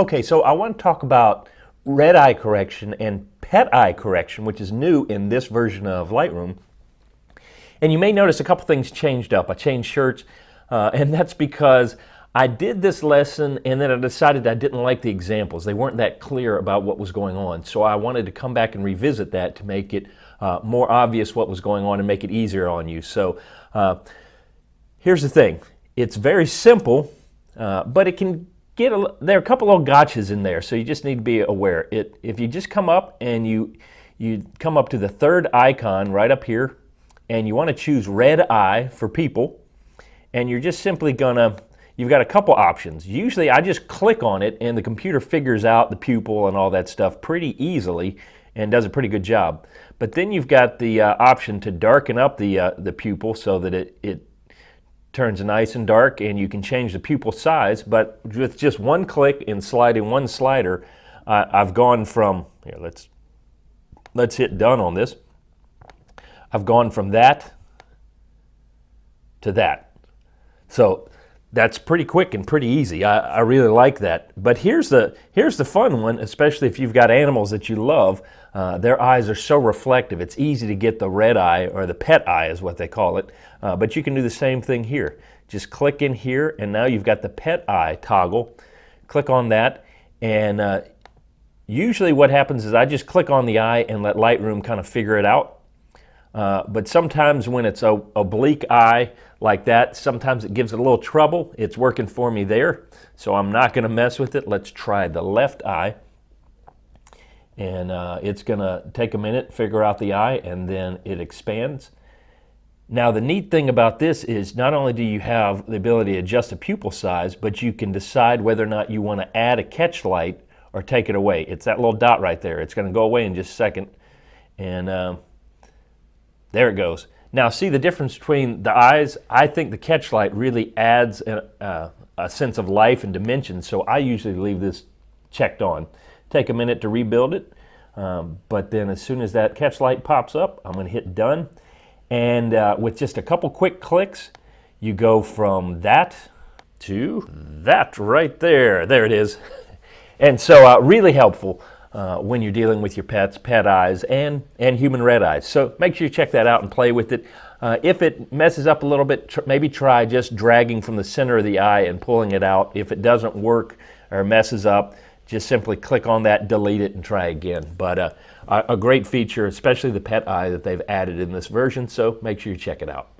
Okay, so I want to talk about red eye correction and pet eye correction, which is new in this version of Lightroom. And you may notice a couple things changed up. I changed shirts, and that's because I did this lesson and then I decided I didn't like the examples. They weren't that clear about what was going on. So I wanted to come back and revisit that to make it more obvious what was going on and make it easier on you. So here's the thing. It's very simple, but it can there are a couple of gotchas in there, so you just need to be aware. If you just come up and you come up to the third icon right up here, and you want to choose red eye for people, and you're just simply you've got a couple options. Usually I just click on it and the computer figures out the pupil and all that stuff pretty easily and does a pretty good job. But then you've got the option to darken up the pupil so that it turns nice and dark, and you can change the pupil size. But with just one click and sliding one slider, I've gone from, here, let's hit done on this. I've gone from that to that. So that's pretty quick and pretty easy. I really like that. But here's the fun one, especially if you've got animals that you love. Their eyes are so reflective. It's easy to get the red eye, or the pet eye is what they call it. But you can do the same thing here. Just click in here, and now you've got the pet eye toggle. Click on that, and usually what happens is I just click on the eye and let Lightroom kind of figure it out. But sometimes when it's a oblique eye like that, sometimes it gives it a little trouble. It's working for me there, so I'm not going to mess with it. Let's try the left eye. And it's going to take a minute, figure out the eye, and then it expands. Now the neat thing about this is not only do you have the ability to adjust the pupil size, but you can decide whether or not you want to add a catch light or take it away. It's that little dot right there. It's going to go away in just a second. And there it goes. Now see the difference between the eyes? I think the catch light really adds a sense of life and dimension, so I usually leave this checked on. Take a minute to rebuild it, but then as soon as that catch light pops up, I'm going to hit done. And with just a couple quick clicks, you go from that to that right there. There it is. And so really helpful when you're dealing with your pets, pet eyes, and human red eyes. So make sure you check that out and play with it. If it messes up a little bit, maybe try just dragging from the center of the eye and pulling it out. If it doesn't work or messes up, just simply click on that, delete it, and try again. But a great feature, especially the pet eye that they've added in this version, so make sure you check it out.